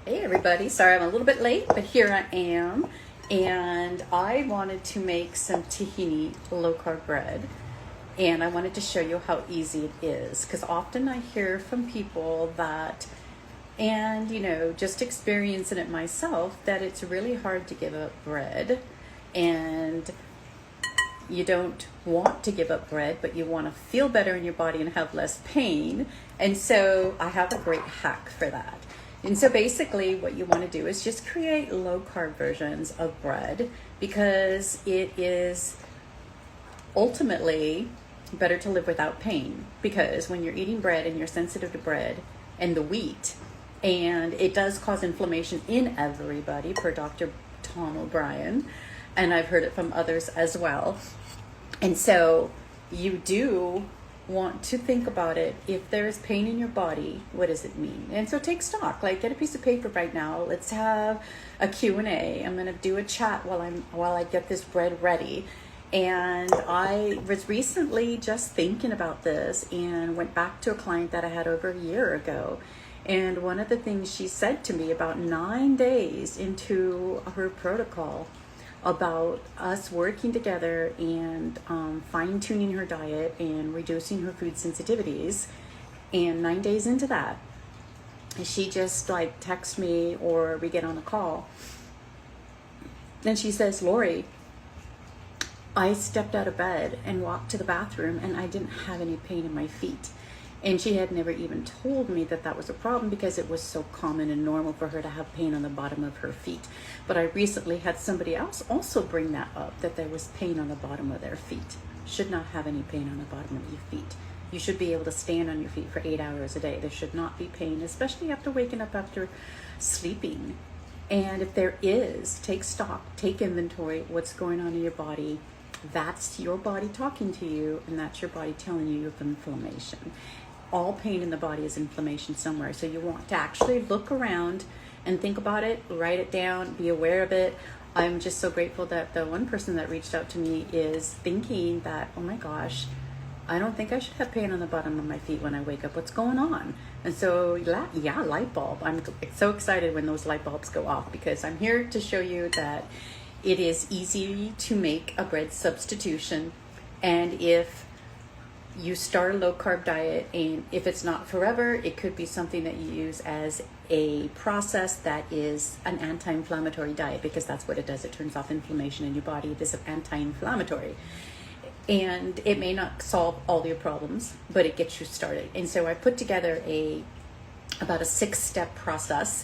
Hey everybody, sorry I'm a little bit late, but here I am. And I wanted to make some tahini low carb bread. And I wanted to show you how easy it is. Because often I hear from people that, and just experiencing it myself, that it's really hard to give up bread. And you don't want to give up bread, but you want to feel better in your body and have less pain. And so I have a great hack for that. And so basically what you want to do is just create low carb versions of bread, because it is ultimately better to live without pain. Because when you're eating bread and you're sensitive to bread and the wheat, and it does cause inflammation in everybody, per Dr. Tom O'Brien, and I've heard it from others as well. And so you do want to think about it. If there is pain in your body, what does it mean? And so take stock. Like, get a piece of paper right now. Let's have a Q&A. I'm going to do a chat while I get this bread ready. And I was recently just thinking about this and went back to a client that I had over a year ago. And one of the things she said to me about 9 days into her protocol, about us working together and fine-tuning her diet and reducing her food sensitivities. And 9 days into that, she just like texts me, or we get on a call, and she says, Lori, I stepped out of bed and walked to the bathroom and I didn't have any pain in my feet. And she had never even told me that that was a problem, because it was so common and normal for her to have pain on the bottom of her feet. But I recently had somebody else also bring that up, that there was pain on the bottom of their feet. Should not have any pain on the bottom of your feet. You should be able to stand on your feet for 8 hours a day. There should not be pain, especially after waking up after sleeping. And if there is, take stock, take inventory, what's going on in your body. That's your body talking to you, and that's your body telling you you have inflammation. All pain in the body is inflammation somewhere. So you want to actually look around and think about it, write it down, be aware of it. I'm just so grateful that the one person that reached out to me is thinking that, oh my gosh, I don't think I should have pain on the bottom of my feet when I wake up. What's going on? And so, yeah, light bulb. I'm so excited when those light bulbs go off, because I'm here to show you that it is easy to make a bread substitution. And if you start a low carb diet, and if it's not forever, it could be something that you use as a process that is an anti-inflammatory diet, because that's what it does. It turns off inflammation in your body. It is anti-inflammatory. And it may not solve all your problems, but it gets you started. And so I put together about a 6-step process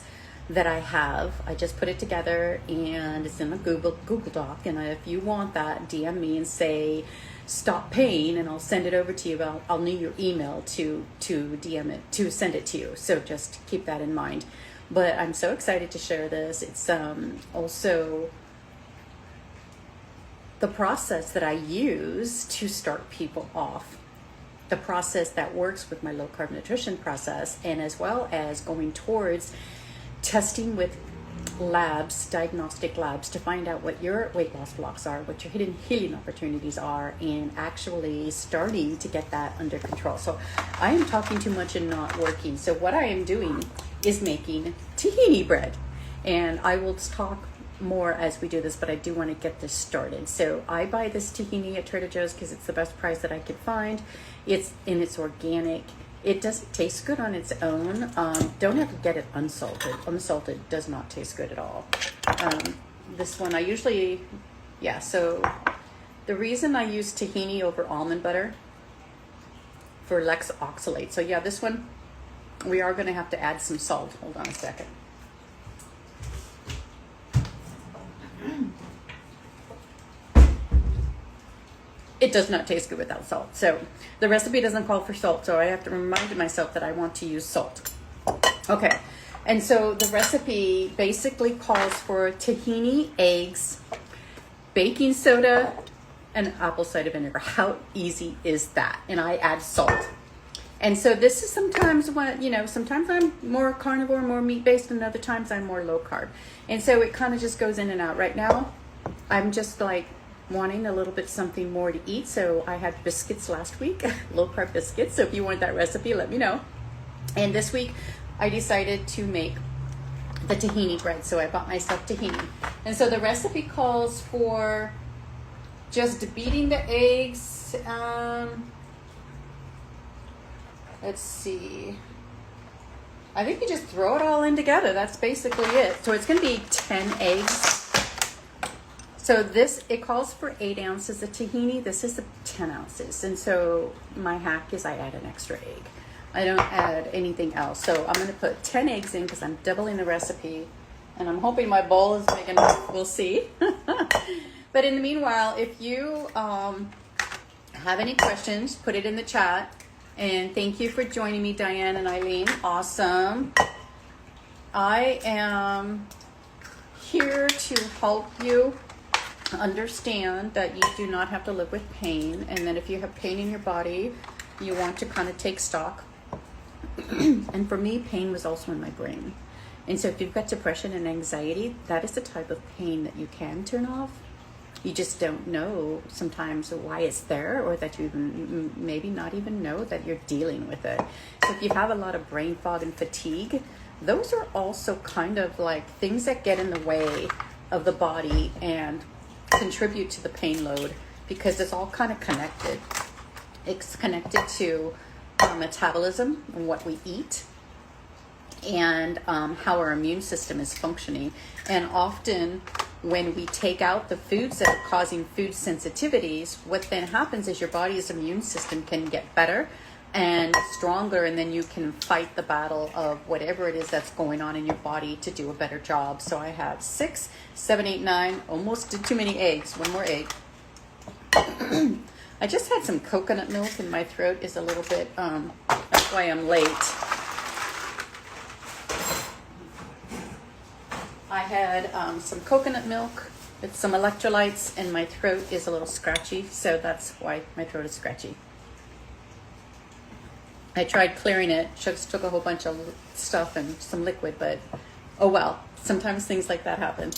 that I have. I just put it together, and it's in a Google Doc. And if you want that, DM me and say stop pain, and I'll send it over to you. I'll need your email to DM it, to send it to you. So just keep that in mind. But I'm so excited to share this. It's also the process that I use to start people off. The process that works with my low carb nutrition process, and as well as going towards testing with labs, diagnostic labs, to find out what your weight loss blocks are, what your hidden healing opportunities are, and actually starting to get that under control. So I am talking too much and not working. So what I am doing is making tahini bread, and I will talk more as we do this, but I do want to get this started. So I buy this tahini at Trader Joe's because it's the best price that I could find. It's organic. It doesn't taste good on its own. Don't have to get it unsalted. Unsalted does not taste good at all. This one I usually, so the reason I use tahini over almond butter for less oxalate. So yeah, this one, we are going to have to add some salt. Hold on a second. It does not taste good without salt. So the recipe doesn't call for salt, so I have to remind myself that I want to use salt. Okay, and so the recipe basically calls for tahini, eggs, baking soda, and apple cider vinegar. How easy is that? And I add salt. And so this is sometimes when, sometimes I'm more carnivore, more meat-based, and other times I'm more low carb. And so it kind of just goes in and out. Right now, I'm just like wanting a little bit something more to eat. So I had biscuits last week, low carb biscuits. So if you want that recipe, let me know. And this week I decided to make the tahini bread. So I bought myself tahini. And so the recipe calls for just beating the eggs. Let's see. I think you just throw it all in together. That's basically it. So it's going to be 10 eggs. So this, it calls for 8 ounces of tahini. This is 10 ounces. And so my hack is I add an extra egg. I don't add anything else. So I'm going to put 10 eggs in because I'm doubling the recipe. And I'm hoping my bowl is big enough. We'll see. But in the meanwhile, if you have any questions, put it in the chat. And thank you for joining me, Diane and Eileen. Awesome. I am here to help you understand that you do not have to live with pain, and that if you have pain in your body, you want to kind of take stock. And for me, pain was also in my brain. And so if you've got depression and anxiety, that is the type of pain that you can turn off. You just don't know sometimes why it's there, or that you maybe not even know that you're dealing with it. So if you have a lot of brain fog and fatigue, those are also kind of like things that get in the way of the body and contribute to the pain load, because it's all kind of connected. It's connected to our metabolism and what we eat, and how our immune system is functioning. And often when we take out the foods that are causing food sensitivities, what then happens is your body's immune system can get better and stronger, and then you can fight the battle of whatever it is that's going on in your body to do a better job. So I have 6, 7, 8, 9, almost did too many eggs. One more egg. I just had some coconut milk and my throat is a little bit, that's why I'm late. I had some coconut milk with some electrolytes, and my throat is a little scratchy, so that's why my throat is scratchy. I tried clearing it, just took a whole bunch of stuff and some liquid, but oh well, sometimes things like that happen.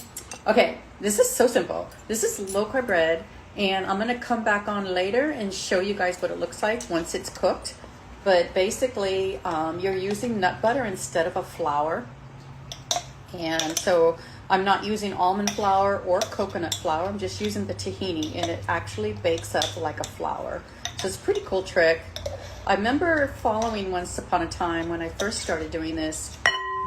Okay, this is so simple. This is low carb bread, and I'm gonna come back on later and show you guys what it looks like once it's cooked. But basically, you're using nut butter instead of a flour. And so I'm not using almond flour or coconut flour. I'm just using the tahini, and it actually bakes up like a flour. So it's a pretty cool trick. I remember following once upon a time when I first started doing this,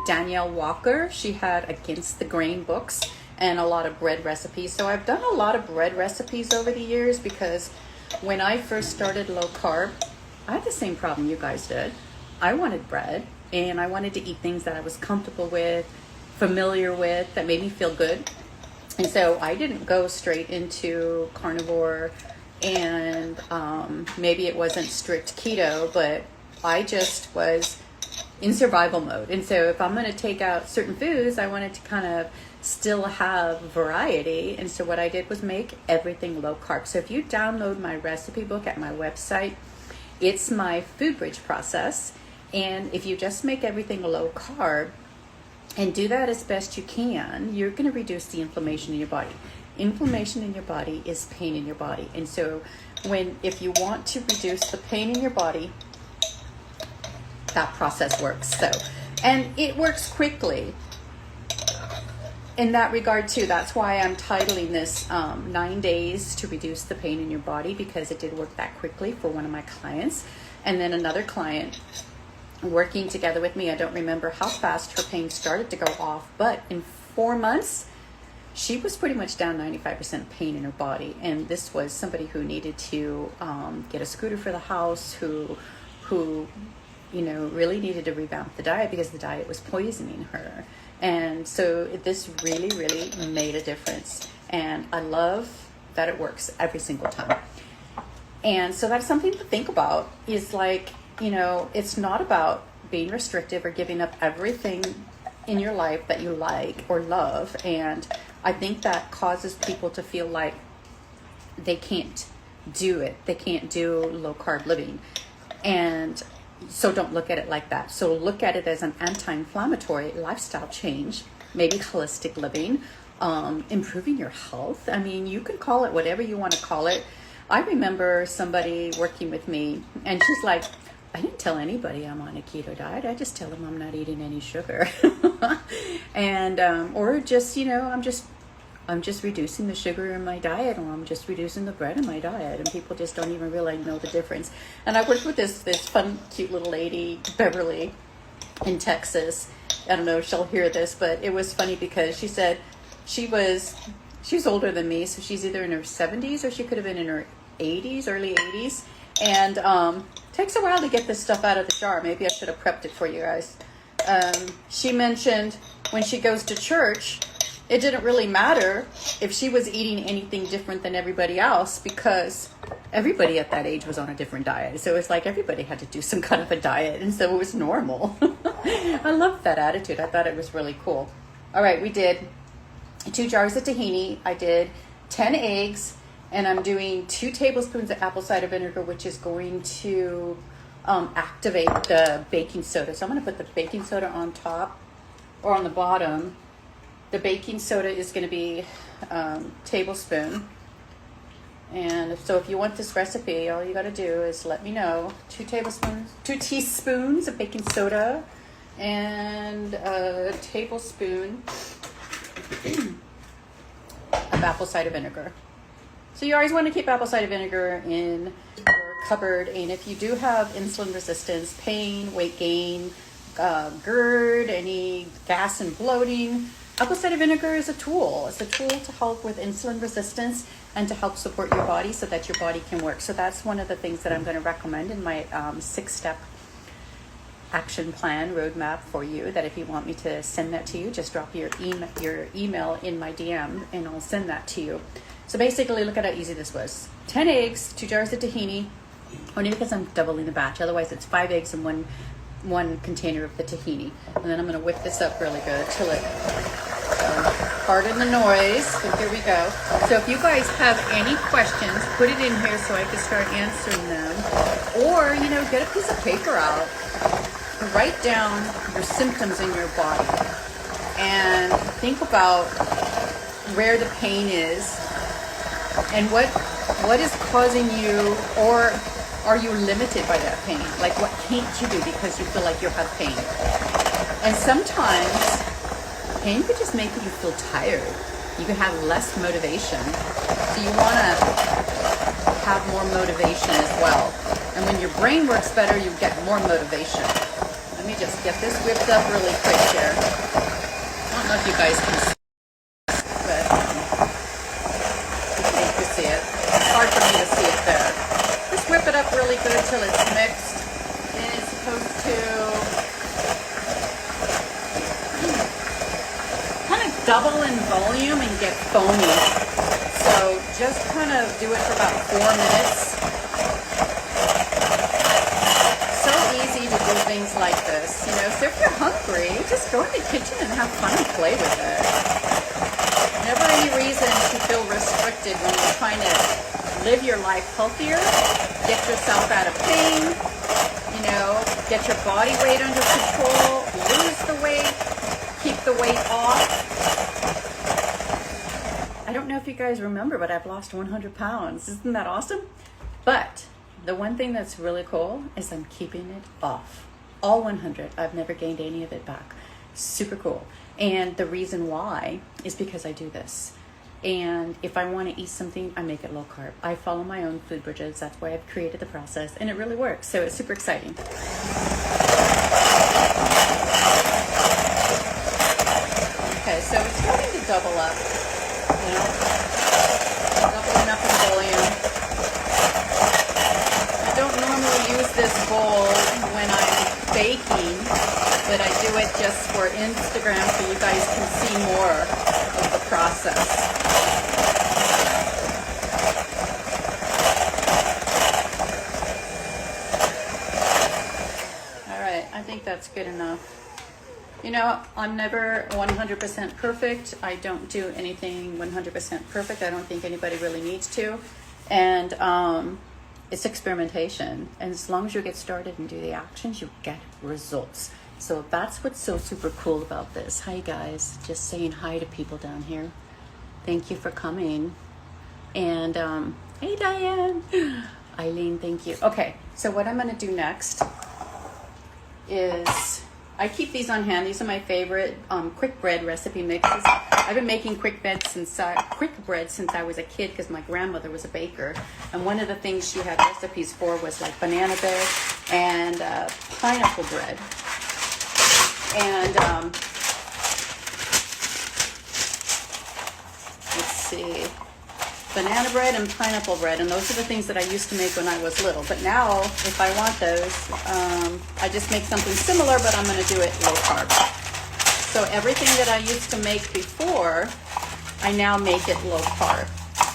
Danielle Walker. She had Against the Grain books and a lot of bread recipes. So I've done a lot of bread recipes over the years, because when I first started low carb, I had the same problem you guys did. I wanted bread, and I wanted to eat things that I was comfortable with, familiar with, that made me feel good. And so I didn't go straight into carnivore, and maybe it wasn't strict keto, but I just was in survival mode. And so if I'm going to take out certain foods, I wanted to kind of still have variety. And so what I did was make everything low carb. So if you download my recipe book at my website, it's my food bridge process. And if you just make everything low carb and do that as best you can, you're going to reduce the inflammation in your body. Inflammation in your body is pain in your body. And so if you want to reduce the pain in your body, that process works. So, and it works quickly in that regard too. That's why I'm titling this 9 days to reduce the pain in your body, because it did work that quickly for one of my clients. And then another client working together with me, I don't remember how fast her pain started to go off, but in 4 months, she was pretty much down 95% pain in her body. And this was somebody who needed to get a scooter for the house, who really needed to revamp the diet because the diet was poisoning her. And so this really, really made a difference. And I love that it works every single time. And so that's something to think about, is like, it's not about being restrictive or giving up everything in your life that you like or love. And I think that causes people to feel like they can't do it. They can't do low carb living. And so don't look at it like that. So look at it as an anti-inflammatory lifestyle change, maybe holistic living, improving your health. I mean, you can call it whatever you want to call it. I remember somebody working with me, and she's like, I didn't tell anybody I'm on a keto diet. I just tell them I'm not eating any sugar. And or just, you know, I'm just reducing the sugar in my diet, or I'm just reducing the bread in my diet, and people just don't even really know the difference. And I worked with this fun, cute little lady, Beverly, in Texas. I don't know if she'll hear this, but it was funny because she said she's older than me, so she's either in her 70s or she could have been in her 80s, early 80s, and takes a while to get this stuff out of the jar. Maybe I should have prepped it for you guys. She mentioned when she goes to church, it didn't really matter if she was eating anything different than everybody else, because everybody at that age was on a different diet. So it's like everybody had to do some kind of a diet, and so it was normal. I loved that attitude. I thought it was really cool. All right, we did 2 jars of tahini. I did 10 eggs, and I'm doing 2 tablespoons of apple cider vinegar, which is going to activate the baking soda. So I'm going to put the baking soda on top or on the bottom. The baking soda is going to be tablespoon. And so if you want this recipe, all you got to do is let me know. 2 teaspoons of baking soda, and a tablespoon of apple cider vinegar. So you always want to keep apple cider vinegar in your cupboard. And if you do have insulin resistance, pain, weight gain, GERD, any gas and bloating, apple cider vinegar is a tool. It's a tool to help with insulin resistance and to help support your body so that your body can work. So that's one of the things that I'm going to recommend in my 6-step action plan roadmap for you, that if you want me to send that to you, just drop your email in my DM and I'll send that to you. So basically, look at how easy this was. 10 eggs, 2 jars of tahini, only because I'm doubling the batch. Otherwise, it's 5 eggs and one container of the tahini. And then I'm going to whip this up really good till it, pardon the noise, but here we go. So if you guys have any questions, put it in here so I can start answering them. Or, you know, get a piece of paper out, write down your symptoms in your body, and think about where the pain is and what is causing you, or are you limited by that pain? Like, what can't you do because you feel like you have pain? And sometimes pain could just make you feel tired. You could have less motivation. So you want to have more motivation as well. And when your brain works better, you get more motivation. Let me just get this whipped up really quick here. I don't know if you guys can see, but you can see it. It's hard for me to see it there. Just whip it up really good till it's mixed. And it's supposed to kind of double in volume and get foamy. So just kind of do it for about 4 minutes. So easy to do things like this, you know. So if you're hungry, just go in the kitchen and have fun and play with it. Never any reason to feel restricted when you're trying to live your life healthier, get yourself out of pain, you know, get your body weight under control, lose the weight, keep the weight off. I don't know if you guys remember, but I've lost 100 pounds. Isn't that awesome? But the one thing that's really cool is I'm keeping it off. All 100. I've never gained any of it back. Super cool. And the reason why is because I do this. And if I want to eat something, I make it low carb. I follow my own food bridges. That's why I've created the process, and it really works. So it's super exciting. Okay, so it's starting to double up. You know, doubling up in volume. I don't normally use this bowl when I'm baking, but I do it just for Instagram so you guys can see more of the process. I think that's good enough. You know, I'm never 100% perfect. I don't do anything 100% perfect. I don't think anybody really needs to. And it's experimentation. And as long as you get started and do the actions, you get results. So that's what's so super cool about this. Hi guys, just saying hi to people down here. Thank you for coming. And hey Diane, Eileen, thank you. Okay, so what I'm gonna do next is I keep these on hand. These are my favorite quick bread recipe mixes. I've been making quick bread since I was a kid because my grandmother was a baker. And one of the things she had recipes for was like banana bread and pineapple bread. And let's see, banana bread and pineapple bread, and those are the things that I used to make when I was little. But now, if I want those, I just make something similar, but I'm going to do it low carb. So everything that I used to make before, I now make it low carb.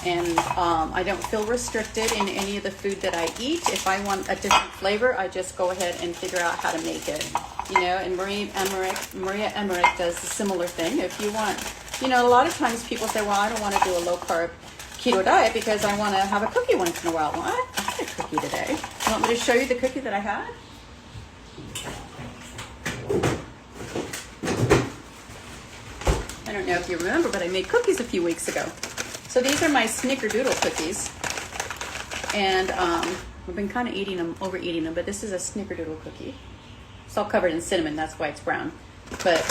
And I don't feel restricted in any of the food that I eat. If I want a different flavor, I just go ahead and figure out how to make it. You know, and Maria Emmerich does a similar thing. If you want, you know, a lot of times people say, well, I don't want to do a low carb keto diet because I want to have a cookie once in a while. Well, I had a cookie today. You want me to show you the cookie that I had? I don't know if you remember, but I made cookies a few weeks ago. So these are my snickerdoodle cookies. And I've been kind of overeating them, but this is a snickerdoodle cookie. It's all covered in cinnamon, that's why it's brown. But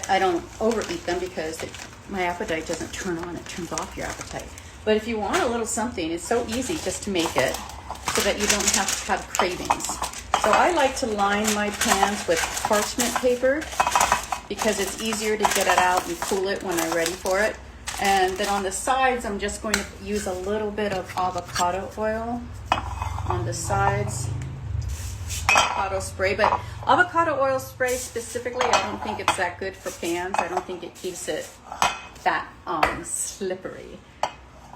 I don't overeat them because my appetite doesn't turn on, it turns off your appetite. But if you want a little something, it's so easy just to make it so that you don't have to have cravings. So I like to line my pans with parchment paper because it's easier to get it out and cool it when I'm ready for it. And then on the sides, I'm just going to use a little bit of avocado oil on the sides. Avocado spray, but avocado oil spray specifically, I don't think it's that good for pans. I don't think it keeps it that slippery.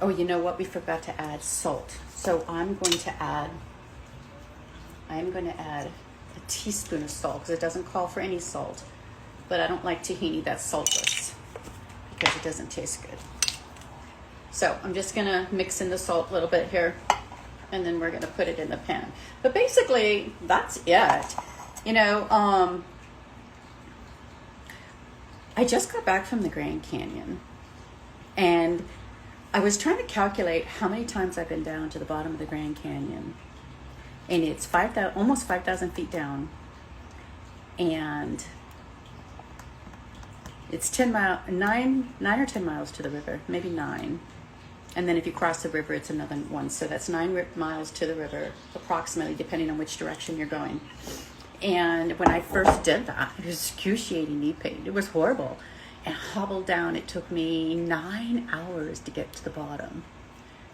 Oh, you know what? We forgot to add salt. So I'm going to add a teaspoon of salt because it doesn't call for any salt. But I don't like tahini that's saltless because it doesn't taste good. So I'm just gonna mix in the salt a little bit here, and then we're gonna put it in the pan. But basically, that's it. You know, I just got back from the Grand Canyon, and I was trying to calculate how many times I've been down to the bottom of the Grand Canyon, and it's almost 5,000 feet down, and it's 9 or 10 miles to the river, maybe 9. And then if you cross the river, it's another one. So that's 9 miles to the river, approximately, depending on which direction you're going. And when I first did that, it was excruciating knee pain. It was horrible. And hobbled down, it took me 9 hours to get to the bottom.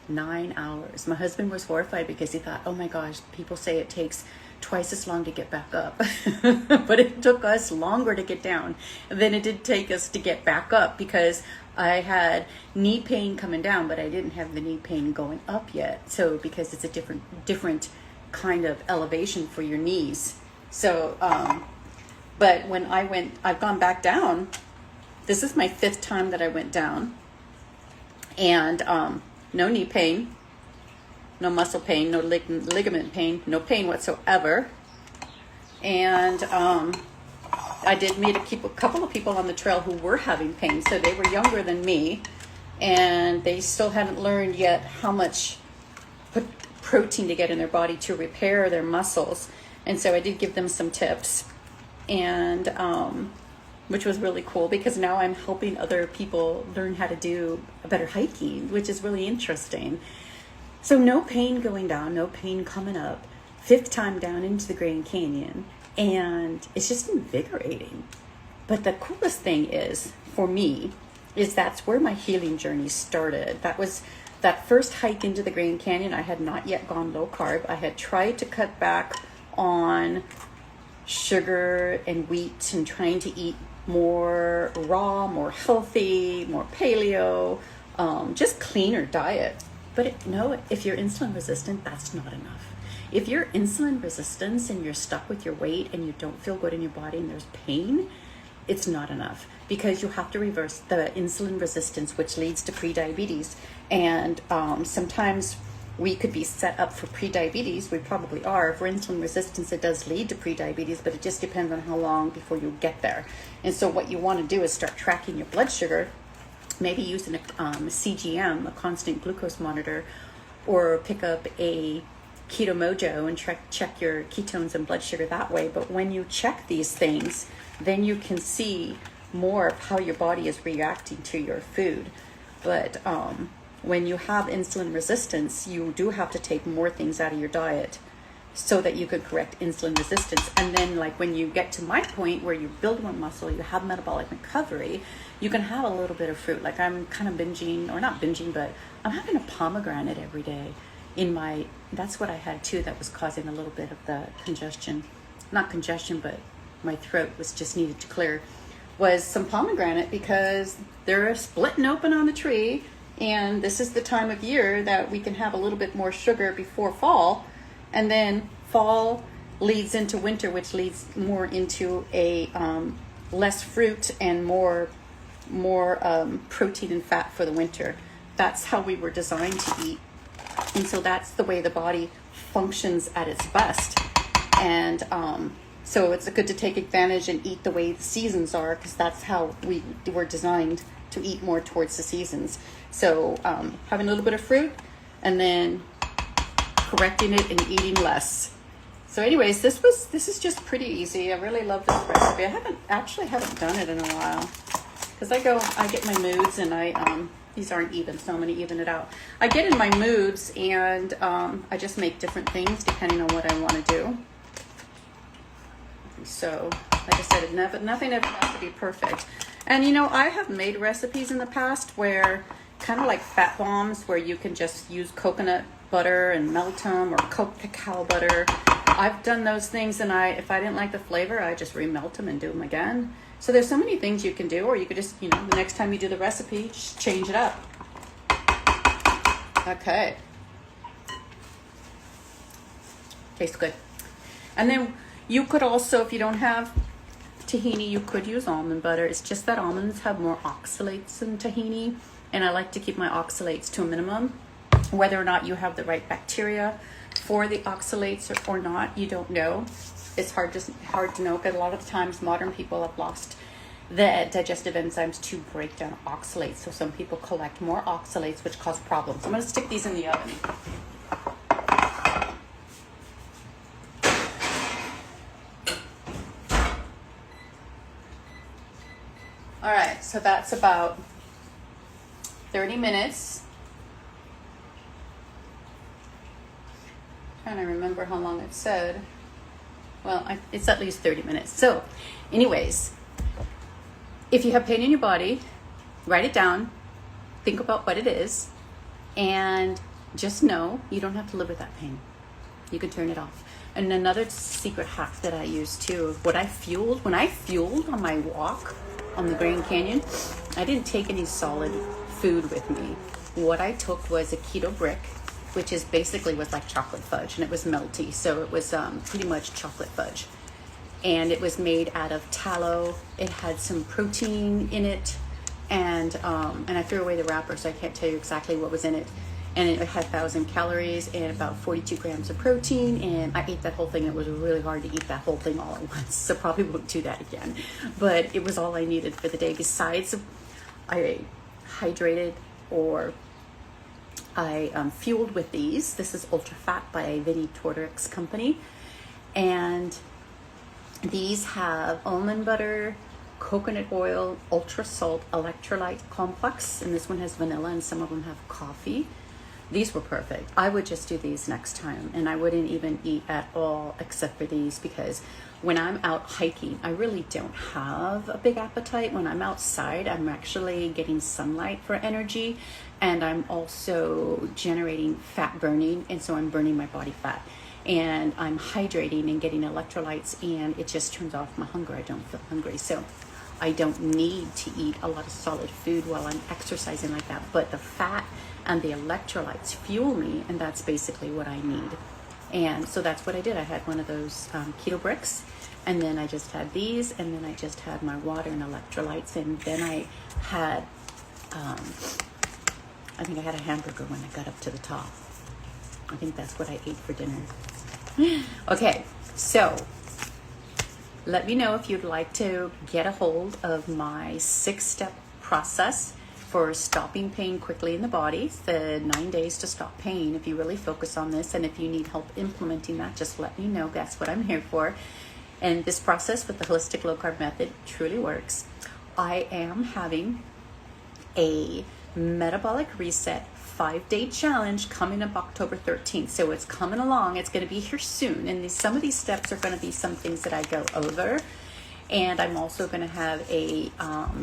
9 hours. My husband was horrified because he thought, oh my gosh, people say it takes twice as long to get back up. But it took us longer to get down than it did take us to get back up because I had knee pain coming down, but I didn't have the knee pain going up yet. So because it's a different kind of elevation for your knees. So, but when I've gone back down. This is my 5th time that I went down, and no knee pain, no muscle pain, no ligament pain, no pain whatsoever. And I did meet a couple of people on the trail who were having pain. So they were younger than me, and they still hadn't learned yet how much protein to get in their body to repair their muscles. And so I did give them some tips, and which was really cool because now I'm helping other people learn how to do a better hiking, which is really interesting. So no pain going down, no pain coming up. 5th time down into the Grand Canyon, and it's just invigorating. But the coolest thing is, for me, is that's where my healing journey started. That was that first hike into the Grand Canyon. I had not yet gone low carb. I had tried to cut back on sugar and wheat and trying to eat more raw, more healthy, more paleo, just cleaner diet. But if you're insulin resistant, that's not enough. If you're insulin resistant and you're stuck with your weight and you don't feel good in your body and there's pain, it's not enough because you have to reverse the insulin resistance, which leads to prediabetes. And sometimes we could be set up for prediabetes. We probably are. For insulin resistance, it does lead to prediabetes, but it just depends on how long before you get there. And so what you want to do is start tracking your blood sugar, maybe using a CGM, a constant glucose monitor, or pick up a Keto Mojo and check your ketones and blood sugar that way. But when you check these things, then you can see more of how your body is reacting to your food. But when you have insulin resistance, you do have to take more things out of your diet so that you could correct insulin resistance. And then like when you get to my point where you build more muscle, you have metabolic recovery, you can have a little bit of fruit. Like I'm kind of binging, or not binging, but I'm having a pomegranate every day that's what I had too that was causing a little bit of the congestion. Not congestion, but my throat was just needed to clear. Was some pomegranate, because they're splitting open on the tree, and this is the time of year that we can have a little bit more sugar before fall, and then fall leads into winter, which leads more into a less fruit and more protein and fat for the winter. That's how we were designed to eat, and so that's the way the body functions at its best. And so it's good to take advantage and eat the way the seasons are, because that's how we were designed to eat more towards the seasons. So having a little bit of fruit and then correcting it and eating less. So anyways, this is just pretty easy. I really love this recipe. I haven't done it in a while, because I get my moods, and these aren't even, so I'm going to even it out. I get in my moods, and I just make different things depending on what I want to do. So, like I said, nothing ever has to be perfect. And I have made recipes in the past where, kind of like fat bombs, where you can just use coconut butter and melt them, or cacao butter. I've done those things, and if I didn't like the flavor, I just remelt them and do them again. So there's so many things you can do, or you could just, the next time you do the recipe, just change it up. Okay. Tastes good. And then you could also, if you don't have tahini, you could use almond butter. It's just that almonds have more oxalates than tahini, and I like to keep my oxalates to a minimum. Whether or not you have the right bacteria for the oxalates or not, you don't know. It's hard to know, because a lot of the times modern people have lost the digestive enzymes to break down oxalates. So some people collect more oxalates, which cause problems. I'm going to stick these in the oven. All right, so that's about 30 minutes. Trying to remember how long it said. Well, it's at least 30 minutes. So, anyways, if you have pain in your body, write it down, think about what it is, and just know you don't have to live with that pain. You can turn it off. And another secret hack that I use too, when I fueled on my walk on the Grand Canyon, I didn't take any solid food with me. What I took was a keto brick, which was like chocolate fudge, and it was melty, so it was pretty much chocolate fudge. And it was made out of tallow. It had some protein in it, and I threw away the wrapper, so I can't tell you exactly what was in it. And it had 1,000 calories and about 42 grams of protein, and I ate that whole thing. It was really hard to eat that whole thing all at once, so probably won't do that again. But it was all I needed for the day. Besides, I hydrated, or I fueled with these. This is Ultra Fat by Vinnie Tortoric's company. And these have almond butter, coconut oil, ultra salt, electrolyte complex. And this one has vanilla, and some of them have coffee. These were perfect. I would just do these next time, and I wouldn't even eat at all except for these, because when I'm out hiking, I really don't have a big appetite. When I'm outside, I'm actually getting sunlight for energy, and I'm also generating fat burning, and so I'm burning my body fat. And I'm hydrating and getting electrolytes, and it just turns off my hunger. I don't feel hungry. So I don't need to eat a lot of solid food while I'm exercising like that. But the fat and the electrolytes fuel me, and that's basically what I need. And so that's what I did. I had one of those keto bricks, and then I just had these, and then I just had my water and electrolytes, and then I had, I think I had a hamburger when I got up to the top. I think that's what I ate for dinner. Okay, so let me know if you'd like to get a hold of my 6-step process for stopping pain quickly in the body. The 9 days to stop pain. If you really focus on this, and if you need help implementing that, just let me know. That's what I'm here for. And this process with the holistic low carb method truly works. I am having a Metabolic Reset 5-day challenge coming up October 13th. So it's coming along. It's going to be here soon. And some of these steps are going to be some things that I go over. And I'm also going to have a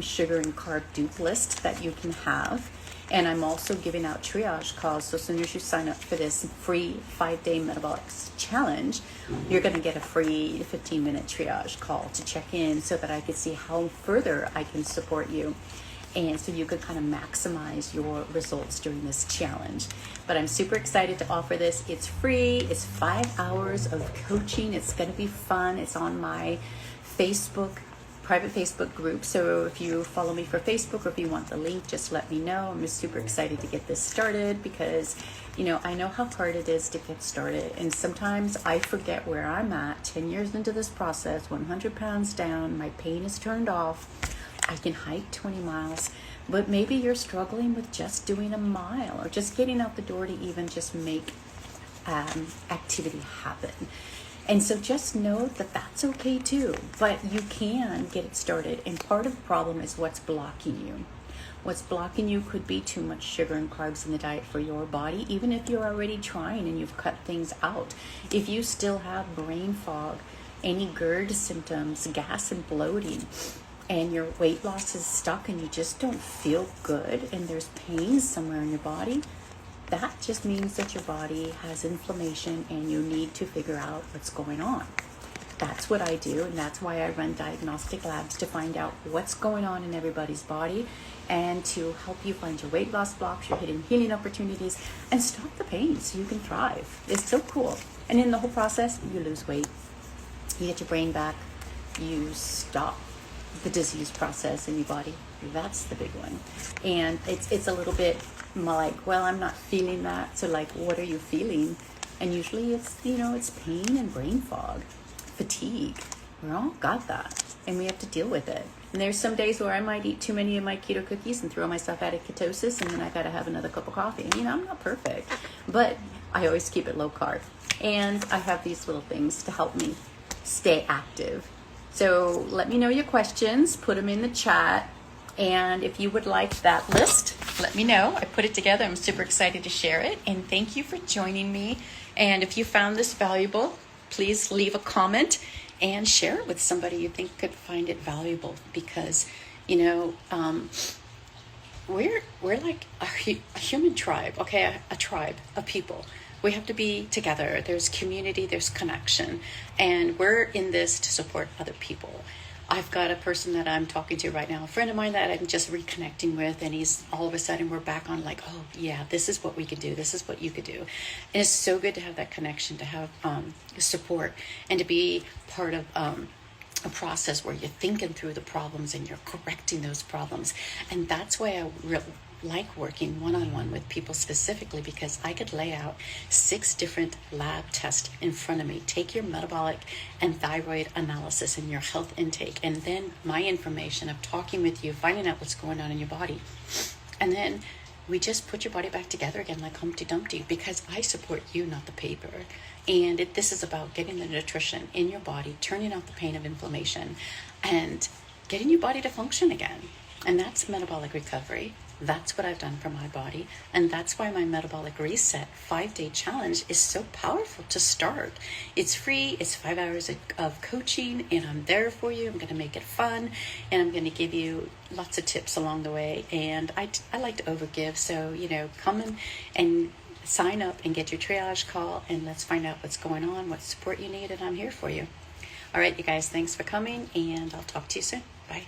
sugar and carb dupe list that you can have. And I'm also giving out triage calls. So as soon as you sign up for this free 5-day metabolic challenge, you're going to get a free 15-minute triage call to check in so that I can see how further I can support you. And so you could kind of maximize your results during this challenge. But I'm super excited to offer this. It's free. It's 5 hours of coaching. It's going to be fun. It's on my private Facebook group. So if you follow me for Facebook, or if you want the link, just let me know. I'm just super excited to get this started because, I know how hard it is to get started. And sometimes I forget where I'm at 10 years into this process, 100 pounds down, my pain is turned off. I can hike 20 miles, but maybe you're struggling with just doing a mile or just getting out the door to even just make activity happen. And so just know that that's okay too, but you can get it started. And part of the problem is what's blocking you. What's blocking you could be too much sugar and carbs in the diet for your body, even if you're already trying and you've cut things out. If you still have brain fog, any GERD symptoms, gas and bloating, and your weight loss is stuck and you just don't feel good and there's pain somewhere in your body, that just means that your body has inflammation and you need to figure out what's going on. That's what I do, and that's why I run diagnostic labs, to find out what's going on in everybody's body and to help you find your weight loss blocks, your hidden healing opportunities, and stop the pain so you can thrive. It's so cool. And in the whole process, you lose weight, you get your brain back, you stop the disease process in your body. That's the big one. And it's a little bit like, well, I'm not feeling that, so like, what are you feeling? And usually it's it's pain and brain fog, fatigue. We all got that, and we have to deal with it. And there's some days where I might eat too many of my keto cookies and throw myself out of ketosis, and then I gotta have another cup of coffee. And I'm not perfect, but I always keep it low carb, and I have these little things to help me stay active. So let me know your questions, put them in the chat. And if you would like that list, let me know. I put it together. I'm super excited to share it. And thank you for joining me. And if you found this valuable, please leave a comment and share it with somebody you think could find it valuable. Because, we're like a human tribe, okay? A tribe of people. We have to be together. There's community, there's connection, and we're in this to support other people. I've got a person that I'm talking to right now, a friend of mine that I'm just reconnecting with, and he's all of a sudden we're back on like, oh yeah, this is what we can do. This is what you could do. And it's so good to have that connection, to have support, and to be part of a process where you're thinking through the problems and you're correcting those problems. And that's why I like working one-on-one with people specifically, because I could lay out 6 different lab tests in front of me, take your metabolic and thyroid analysis and your health intake, and then my information of talking with you, finding out what's going on in your body. And then we just put your body back together again like Humpty Dumpty, because I support you, not the paper. And this is about getting the nutrition in your body, turning out the pain of inflammation, and getting your body to function again. And that's metabolic recovery. That's what I've done for my body. And that's why my Metabolic Reset 5-day challenge is so powerful to start. It's free. It's 5 hours of coaching, and I'm there for you. I'm going to make it fun, and I'm going to give you lots of tips along the way. And I like to overgive. So, come in and sign up and get your triage call, and let's find out what's going on, what support you need, and I'm here for you. All right, you guys, thanks for coming, and I'll talk to you soon. Bye.